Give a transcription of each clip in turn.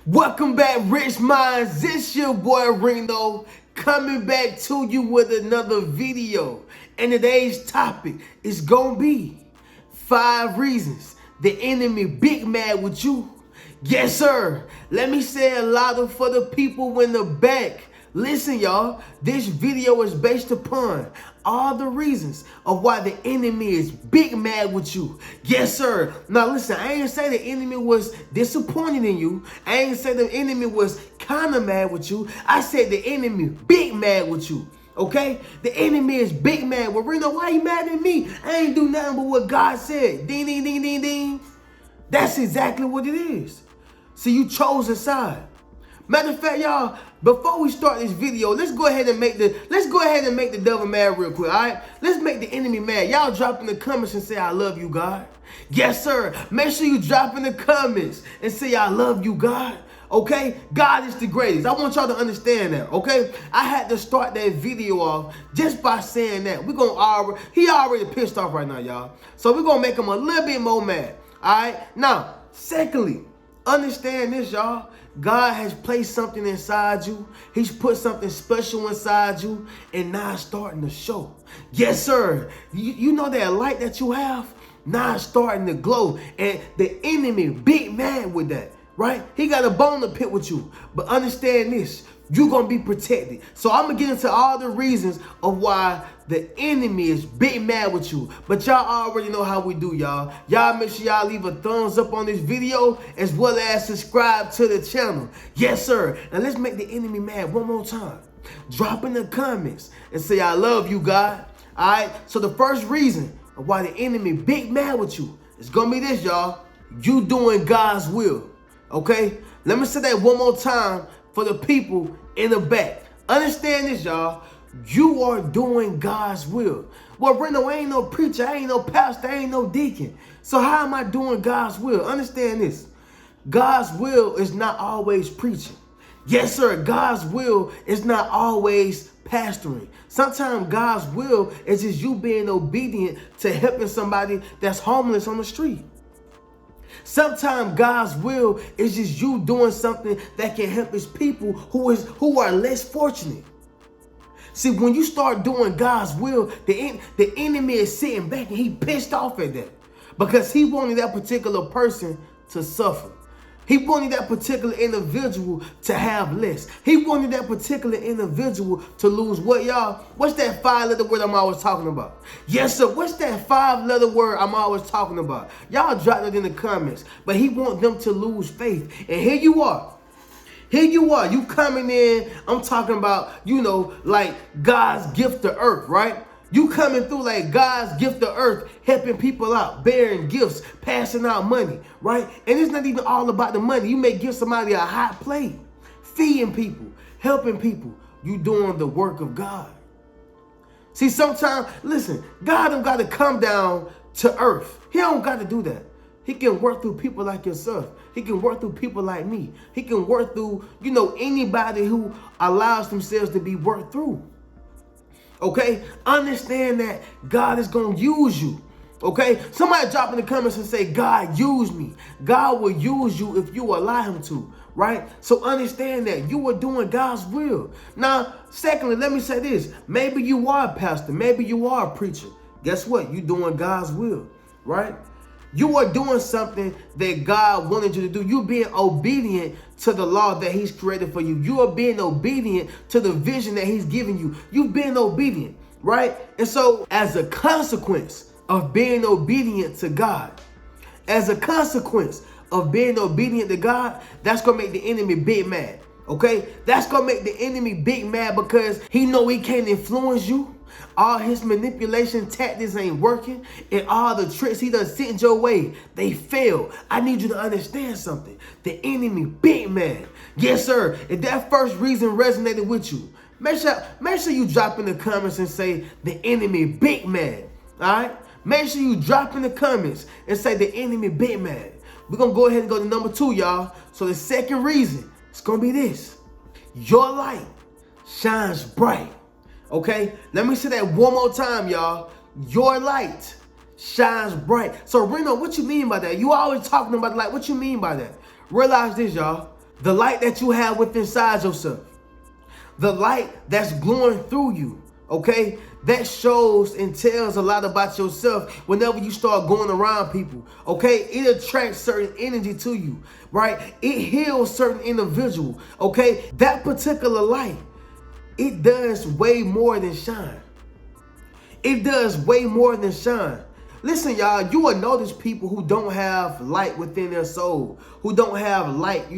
Welcome back, Rich Minds. This your boy Reno coming back to you with another video. And today's topic is gonna be 5 reasons the enemy big mad with you. Yes, sir. Let me say it louder for the people in the back. Listen, y'all, this video is based upon all the reasons of why the enemy is big mad with you. Yes, sir. Now, listen, I ain't say the enemy was disappointed in you. I ain't say the enemy was kind of mad with you. I said the enemy big mad with you. Okay? The enemy is big mad. Well, Reno, why you mad at me? I ain't do nothing but what God said. Ding, ding, ding, ding, ding. That's exactly what it is. So you chose a side. Matter of fact, y'all, before we start this video, let's go ahead and make the devil mad real quick, all right? Let's make the enemy mad. Y'all drop in the comments and say, I love you, God. Yes, sir. Make sure you drop in the comments and say, I love you, God. Okay? God is the greatest. I want y'all to understand that, okay? I had to start that video off just by saying that. He already pissed off right now, y'all. So we're going to make him a little bit more mad, all right? Now, secondly, understand this, y'all. God has placed something inside you. He's put something special inside you, and now it's starting to show. Yes, sir. You know that light that you have? Now it's starting to glow, and the enemy big mad with that, right? He got a bone to pick with you. But understand this. You're going to be protected. So I'm going to get into all the reasons of why the enemy is big mad with you. But y'all already know how we do, y'all. Y'all make sure y'all leave a thumbs up on this video as well as subscribe to the channel. Yes, sir. Now let's make the enemy mad one more time. Drop in the comments and say, I love you, God. All right? So the first reason of why the enemy big mad with you is going to be this, y'all. You doing God's will. Okay? Let me say that one more time for the people in the back. Understand this, y'all. You are doing God's will. Well, Reno, I ain't no preacher, I ain't no pastor, I ain't no deacon. So how am I doing God's will? Understand this. God's will is not always preaching. Yes, sir. God's will is not always pastoring. Sometimes God's will is just you being obedient to helping somebody that's homeless on the street. Sometimes God's will is just you doing something that can help his people who are less fortunate. See, when you start doing God's will, the enemy is sitting back and he pissed off at that because he wanted that particular person to suffer. He wanted that particular individual to have less. He wanted that particular individual to lose what, y'all? What's that 5-letter word I'm always talking about? Yes, sir. What's that 5-letter word I'm always talking about? Y'all drop it in the comments. But he wants them to lose faith. And here you are. Here you are. You coming in. I'm talking about, like God's gift to earth, right? You coming through like God's gift to earth, helping people out, bearing gifts, passing out money, right? And it's not even all about the money. You may give somebody a hot plate, feeding people, helping people. You doing the work of God. See, sometimes, listen, God don't got to come down to earth. He don't got to do that. He can work through people like yourself. He can work through people like me. He can work through, anybody who allows themselves to be worked through. Okay? Understand that God is going to use you. Okay? Somebody drop in the comments and say, God, use me. God will use you if you allow him to. Right? So understand that you are doing God's will. Now, secondly, let me say this. Maybe you are a pastor. Maybe you are a preacher. Guess what? You're doing God's will. Right? You are doing something that God wanted you to do. You're being obedient to the law that he's created for you. You are being obedient to the vision that he's given you. You've been obedient, right? And so as a consequence of being obedient to God, as a consequence of being obedient to God, that's going to make the enemy big mad, okay? That's going to make the enemy big mad because he know he can't influence you. All his manipulation tactics ain't working, and all the tricks he done sent your way, they fail. I need you to understand something. The enemy big man. Yes, sir. If that first reason resonated with you, make sure you drop in the comments and say the enemy big man. All right? Make sure you drop in the comments and say the enemy big man. We're going to go ahead and go to number 2, y'all. So the second reason, it's going to be this. Your light shines bright. Okay, let me say that one more time, y'all. Your light shines bright. So, Reno, what you mean by that? You always talking about light. What you mean by that? Realize this, y'all. The light that you have within inside yourself. The light that's glowing through you, okay? That shows and tells a lot about yourself whenever you start going around people, okay? It attracts certain energy to you, right? It heals certain individual, okay? That particular light, it does way more than shine. It does way more than shine. Listen, y'all, you will notice people who don't have light within their soul, who don't have light,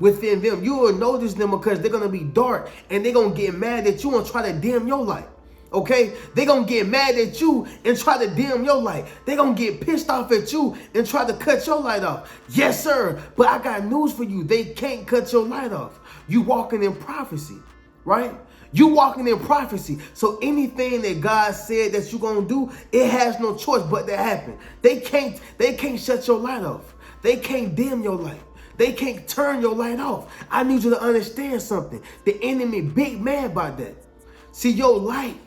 within them. You will notice them because they're going to be dark and they're going to get mad at you and try to dim your light. Okay? They're going to get mad at you and try to dim your light. They're going to get pissed off at you and try to cut your light off. Yes, sir. But I got news for you. They can't cut your light off. You walking in prophecy, right? You walking in prophecy. So anything that God said that you're going to do, it has no choice but to happen. They can't shut your light off. They can't dim your light. They can't turn your light off. I need you to understand something. The enemy big mad about that. See, your light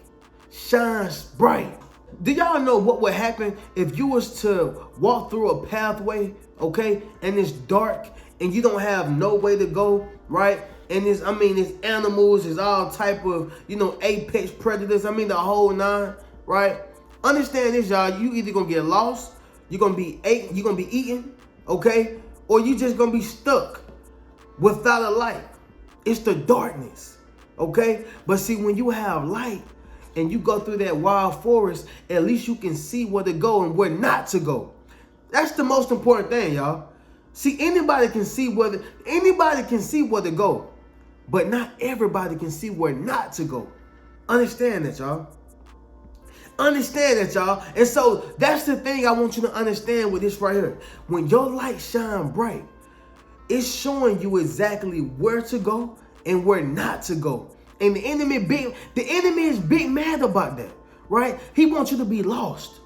shines bright. Do y'all know what would happen if you was to walk through a pathway, okay, and it's dark and you don't have no way to go, right? And it's animals, it's all type of, apex predators. The whole nine, right? Understand this, y'all. You either gonna get lost, you're gonna be eaten, okay? Or you just gonna be stuck without a light. It's the darkness, okay? But see, when you have light and you go through that wild forest, at least you can see where to go and where not to go. That's the most important thing, y'all. See, anybody can see where to go. But not everybody can see where not to go. Understand that, y'all. Understand that, y'all. And so that's the thing I want you to understand with this right here. When your light shine bright, it's showing you exactly where to go and where not to go. And the enemy is big mad about that, right? He wants you to be lost,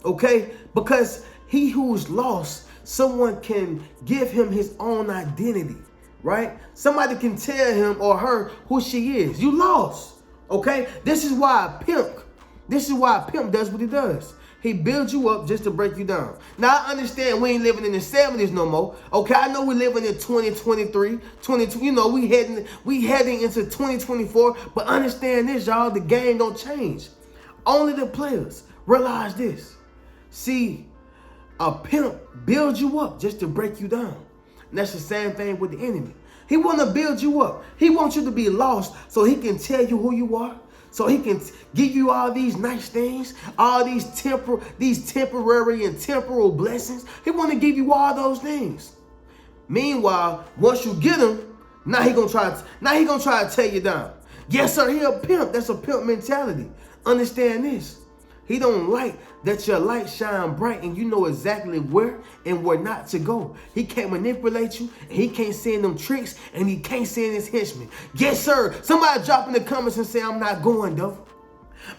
okay? Because he who's lost, someone can give him his own identity. Right? Somebody can tell him or her who she is. You lost. Okay? This is why pimp does what he does. He builds you up just to break you down. Now, I understand we ain't living in the 70s no more. Okay, I know we're living in 2023, we heading into 2024, but understand this, y'all, the game don't change. Only the players realize this. See, a pimp builds you up just to break you down. And that's the same thing with the enemy. He want to build you up. He wants you to be lost so he can tell you who you are. So he can give you all these nice things, all these temporary and temporal blessings. He want to give you all those things. Meanwhile, once you get him, now he gonna try to tear you down. Yes, sir, he a pimp. That's a pimp mentality. Understand this. He don't like that your light shine bright and you know exactly where and where not to go. He can't manipulate you, and he can't send them tricks, and he can't send his henchmen. Yes, sir. Somebody drop in the comments and say, I'm not going, devil.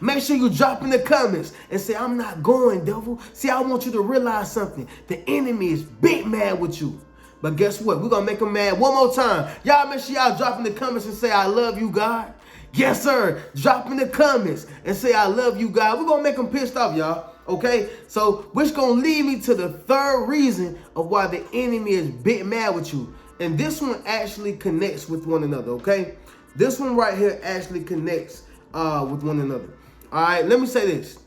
Make sure you drop in the comments and say, I'm not going, devil. See, I want you to realize something. The enemy is big mad with you. But guess what? We're going to make him mad one more time. Y'all make sure y'all drop in the comments and say, I love you, God. Yes, sir. Drop in the comments and say, I love you, God. We're going to make them pissed off, y'all. Okay? So, which going to lead me to the third reason of why the enemy is big mad with you. And this one actually connects with one another, okay? This one right here actually connects with one another. All right? Let me say this.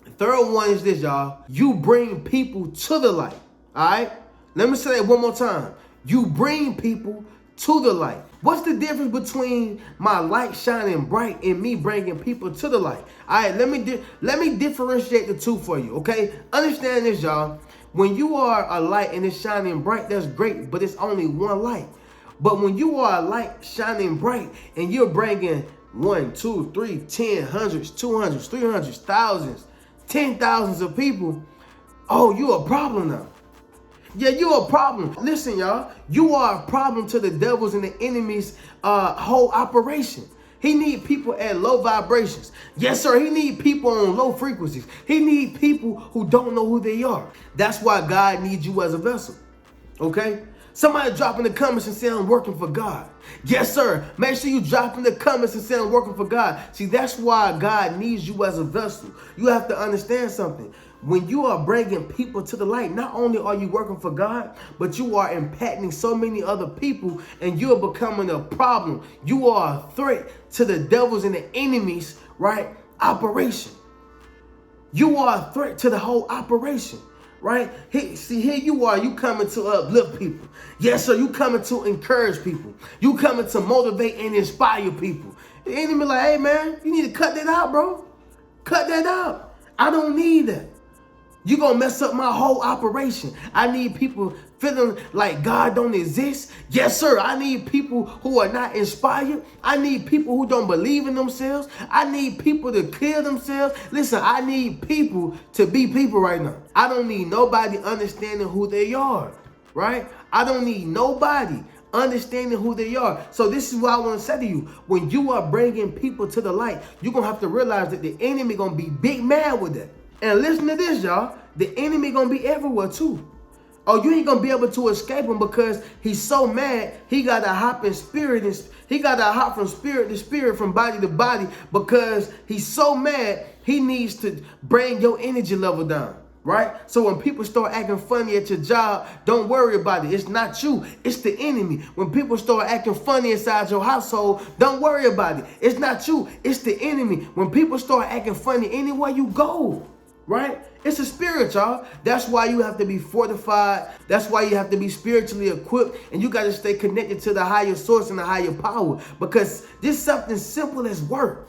The third one is this, y'all. You bring people to the light. All right? Let me say that one more time. You bring people to the light. What's the difference between my light shining bright and me bringing people to the light? All right, let me differentiate the two for you, okay? Understand this, y'all. When you are a light and it's shining bright, that's great, but it's only one light. But when you are a light shining bright and you're bringing 1, 2, 3, 10, hundreds, 200s, 300s, thousands, 10,000s of people, oh, you a problem now. Yeah, you a problem. Listen, y'all, you are a problem to the devil's and the enemy's whole operation. He need people at low vibrations. Yes, sir, he need people on low frequencies. He need people who don't know who they are. That's why God needs you as a vessel, okay? Somebody drop in the comments and say, I'm working for God. Yes, sir. Make sure you drop in the comments and say, I'm working for God. See, that's why God needs you as a vessel. You have to understand something. When you are bringing people to the light, not only are you working for God, but you are impacting so many other people, and you are becoming a problem. You are a threat to the devils and the enemies, right? Operation. You are a threat to the whole operation, right? Here you are, you coming to uplift people. Yes, sir, you coming to encourage people. You coming to motivate and inspire people. The enemy like, hey, man, you need to cut that out, bro. Cut that out. I don't need that. You're going to mess up my whole operation. I need people feeling like God don't exist. Yes, sir. I need people who are not inspired. I need people who don't believe in themselves. I need people to kill themselves. Listen, I need people to be people right now. I don't need nobody understanding who they are, right? I don't need nobody understanding who they are. So this is what I want to say to you. When you are bringing people to the light, you're going to have to realize that the enemy going to be big mad with that. And listen to this, y'all. The enemy going to be everywhere too. Oh, you ain't going to be able to escape him because he's so mad. He got to hop in spirit. He got to hop from spirit to spirit, from body to body, because he's so mad. He needs to bring your energy level down. Right? So when people start acting funny at your job, don't worry about it. It's not you. It's the enemy. When people start acting funny inside your household, don't worry about it. It's not you. It's the enemy. When people start acting funny anywhere you go, right? It's a spirit, y'all. That's why you have to be fortified. That's why you have to be spiritually equipped. And you got to stay connected to the higher source and the higher power. Because this something simple as work.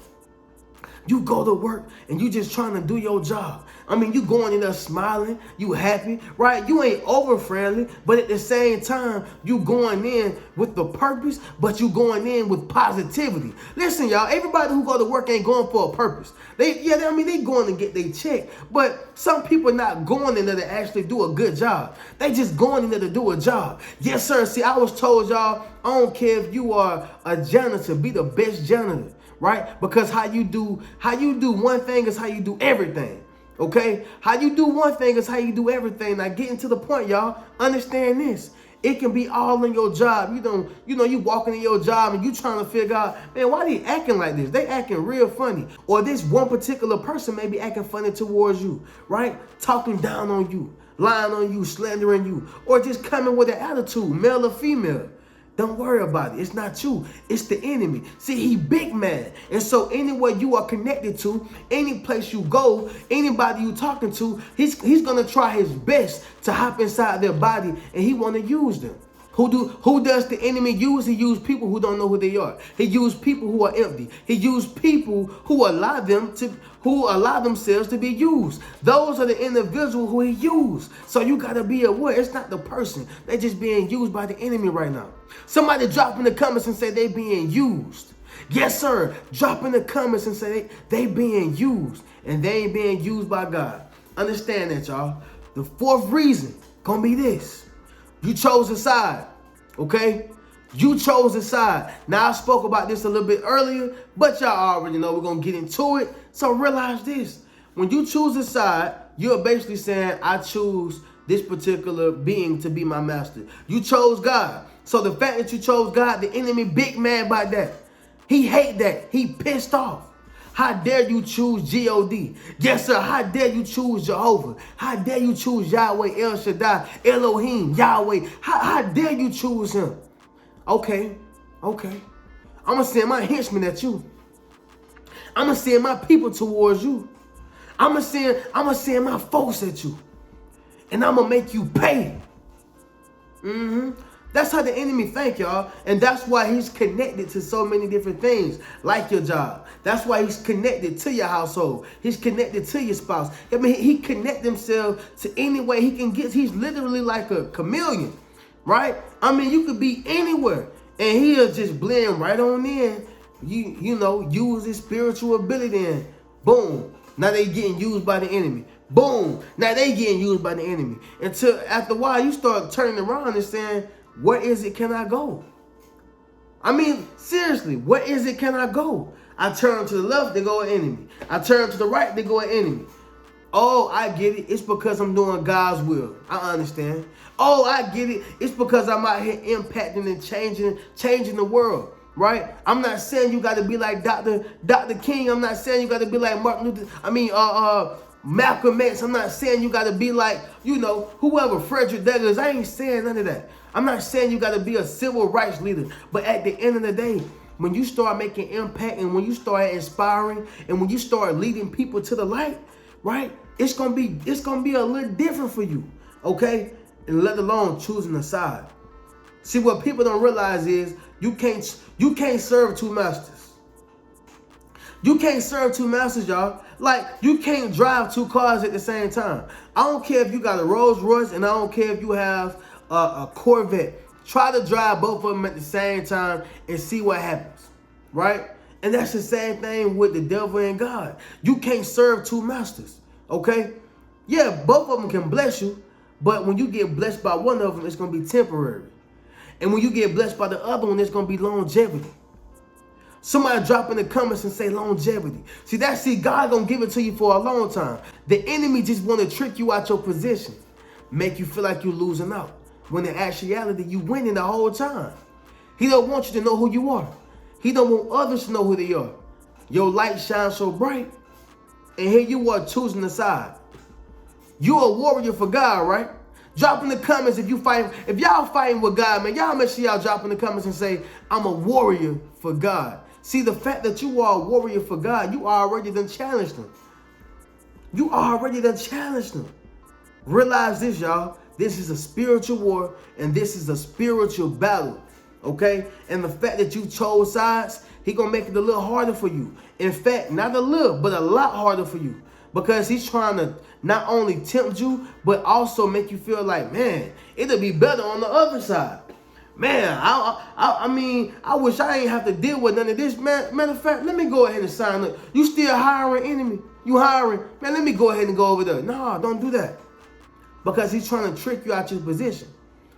You go to work and you just trying to do your job. I mean, you going in there smiling, you happy, right? You ain't over friendly, but at the same time, you going in with the purpose, but you going in with positivity. Listen, y'all, everybody who go to work ain't going for a purpose. They going to get their check, but some people not going in there to actually do a good job. They just going in there to do a job. Yes, sir. See, I was told, y'all, I don't care if you are a janitor, be the best janitor. Right? Because how you do one thing is how you do everything. Okay? How you do one thing is how you do everything. Now getting to the point, y'all. Understand this. It can be all in your job. You walking in your job and you trying to figure out, man, why they acting like this? They acting real funny. Or this one particular person may be acting funny towards you, right? Talking down on you, lying on you, slandering you, or just coming with an attitude, male or female. Don't worry about it. It's not you. It's the enemy. See, he big man. And so anywhere you are connected to, any place you go, anybody you talking to, he's going to try his best to hop inside their body, and he want to use them. Who does the enemy use? He use people who don't know who they are. He use people who are empty. He use people who allow themselves to be used. Those are the individuals who he used. So you gotta be aware. It's not the person. They're just being used by the enemy right now. Somebody drop in the comments and say they being used. Yes, sir. Drop in the comments and say they being used, and they ain't being used by God. Understand that, y'all. The fourth reason gonna be this. You chose a side, okay? You chose a side. Now, I spoke about this a little bit earlier, but y'all already know we're going to get into it. So realize this. When you choose a side, you're basically saying, I choose this particular being to be my master. You chose God. So the fact that you chose God, the enemy big mad by that. He hate that. He pissed off. How dare you choose G-O-D? Yes, sir. How dare you choose Jehovah? How dare you choose Yahweh, El Shaddai, Elohim, Yahweh? How dare you choose him? Okay. I'm going to send my henchmen at you. I'm going to send my people towards you. I'm going to send my folks at you. And I'm going to make you pay. That's how the enemy think, y'all. And that's why he's connected to so many different things, like your job. That's why he's connected to your household. He's connected to your spouse. I mean, he connect himself to any way he can get. He's literally like a chameleon, right? I mean, you could be anywhere, and he'll just blend right on in. Use his spiritual ability, and boom, now they getting used by the enemy. Boom, now they getting used by the enemy. Until after a while, you start turning around and saying, where is it can I go? I mean, seriously, where is it can I go? I turn to the left, they go an enemy. I turn to the right, they go an enemy. Oh, I get it. It's because I'm doing God's will. I understand. Oh, I get it. It's because I'm out here impacting and changing the world, right? I'm not saying you got to be like Dr. King. I'm not saying you got to be like Martin Luther. Malcolm X. I'm not saying you got to be like, whoever, Frederick Douglass. I ain't saying none of that. I'm not saying you got to be a civil rights leader. But at the end of the day, when you start making impact and when you start inspiring and when you start leading people to the light, right? It's gonna be a little different for you, okay? And let alone choosing a side. See, what people don't realize is you can't serve two masters. You can't serve two masters, y'all. Like, you can't drive two cars at the same time. I don't care if you got a Rolls Royce and I don't care if you have a Corvette. Try to drive both of them at the same time and see what happens, right? And that's the same thing with the devil and God. You can't serve two masters, okay? Yeah, both of them can bless you, but when you get blessed by one of them, it's going to be temporary. And when you get blessed by the other one, it's going to be longevity. Somebody drop in the comments and say longevity. See, God going to give it to you for a long time. The enemy just want to trick you out your position, make you feel like you're losing out, when in actuality, you winning the whole time. He don't want you to know who you are. He don't want others to know who they are. Your light shines so bright, and here you are choosing a side. You're a warrior for God, right? Drop in the comments if y'all fighting with God, man. Y'all make sure y'all drop in the comments and say, I'm a warrior for God. See, the fact that you are a warrior for God, you already done challenged them. You already done challenged them. Realize this, y'all. This is a spiritual war, and this is a spiritual battle, okay? And the fact that you chose sides, he going to make it a little harder for you. In fact, not a little, but a lot harder for you. Because he's trying to not only tempt you, but also make you feel like, man, it'll be better on the other side. Man, I mean, I wish I ain't have to deal with none of this. Matter of fact, let me go ahead and sign up. You still hiring enemy? You hiring? Man, let me go ahead and go over there. No, don't do that. Because he's trying to trick you out your position,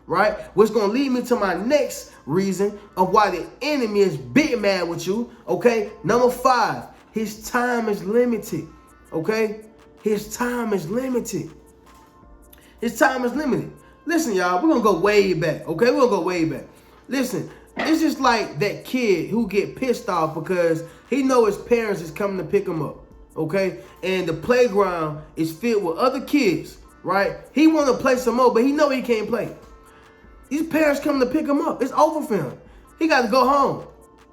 right? Which going to lead me to my next reason of why the enemy is big mad with you, okay? Number 5, his time is limited, okay? His time is limited. His time is limited. Listen, y'all, we're going to go way back, okay? We're going to go way back. Listen, it's just like that kid who get pissed off because he know his parents is coming to pick him up, okay? And the playground is filled with other kids, right? He want to play some more, but he know he can't play. These parents come to pick him up. It's over for him. He got to go home,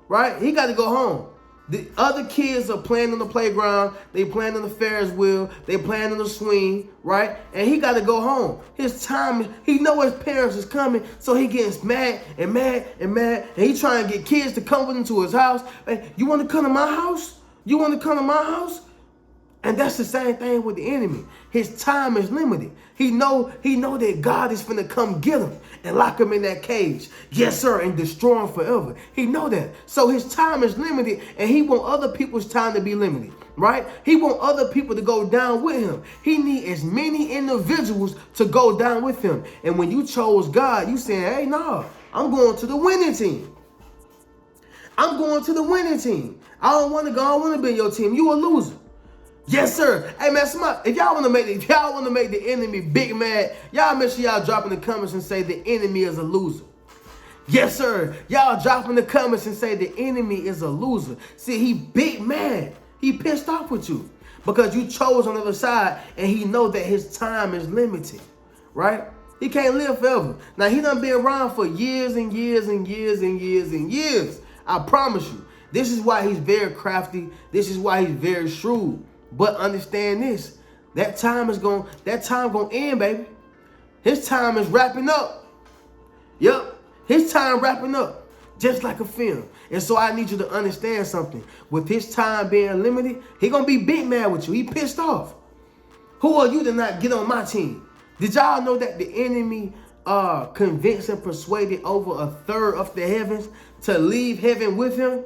right? He got to go home. The other kids are playing on the playground. They playing on the Ferris wheel. They playing on the swing, right? And he got to go home. His time, he know his parents is coming, so he gets mad and mad and mad. And he trying to get kids to come with him to his house. Hey, you want to come to my house? You want to come to my house? And that's the same thing with the enemy. His time is limited. He know that God is finna come get him and lock him in that cage. Yes, sir, and destroy him forever. He know that. So his time is limited, and he want other people's time to be limited, right? He want other people to go down with him. He need as many individuals to go down with him. And when you chose God, you saying, hey, no, I'm going to the winning team. I'm going to the winning team. I don't want to be in your team. You a loser. Yes, sir. Hey, man, if y'all want to make the enemy big mad, y'all make sure y'all drop in the comments and say the enemy is a loser. Yes, sir. Y'all drop in the comments and say the enemy is a loser. See, he big mad. He pissed off with you because you chose on the other side, and he know that his time is limited, right? He can't live forever. Now, he done been around for years and years and years and years and years. I promise you. This is why he's very crafty. This is why he's very shrewd. But understand this, that time gonna end, baby. His time is wrapping up. Yep, his time wrapping up, just like a film. And so I need you to understand something. With his time being limited, he gonna be big mad with you. He pissed off. Who are you to not get on my team? Did y'all know that the enemy convinced and persuaded over 1/3 of the heavens to leave heaven with him?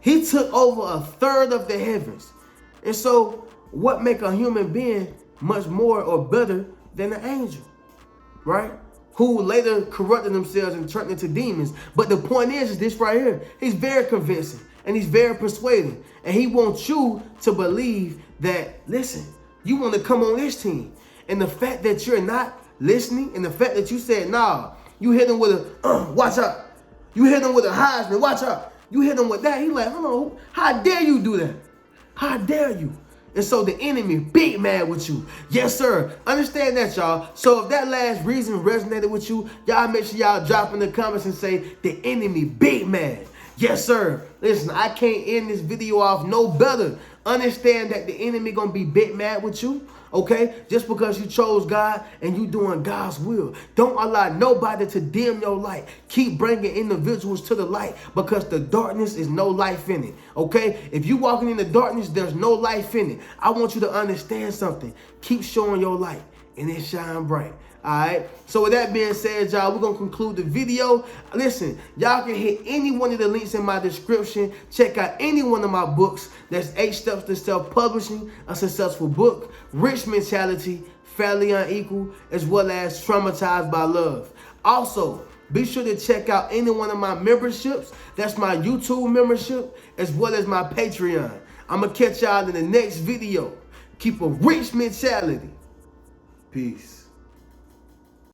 He took over 1/3 of the heavens. And so, what make a human being much more or better than an angel, right? Who later corrupted themselves and turned into demons. But the point is this right here. He's very convincing and he's very persuading. And he wants you to believe that, listen, you want to come on this team. And the fact that you're not listening and the fact that you said, nah, you hit him with a, watch out. You hit him with a Heisman, watch out. You hit him with that. He like, hold on, how dare you do that? How dare you? And so the enemy big mad with you. Yes, sir. Understand that, y'all. So if that last reason resonated with you, y'all make sure y'all drop in the comments and say the enemy big mad. Yes, sir. Listen, I can't end this video off no better. Understand that the enemy gonna be big mad with you. Okay, just because you chose God and you doing God's will. Don't allow nobody to dim your light. Keep bringing individuals to the light, because the darkness is no life in it. Okay, if you walking in the darkness, there's no life in it. I want you to understand something. Keep showing your light and it shine bright. All right. So with that being said, y'all, we're going to conclude the video. Listen, y'all can hit any one of the links in my description. Check out any one of my books. That's 8 Steps to Self-Publishing a Successful Book, Rich Mentality, Fairly Unequal, as well as Traumatized by Love. Also, be sure to check out any one of my memberships. That's my YouTube membership, as well as my Patreon. I'm going to catch y'all in the next video. Keep a rich mentality. Peace.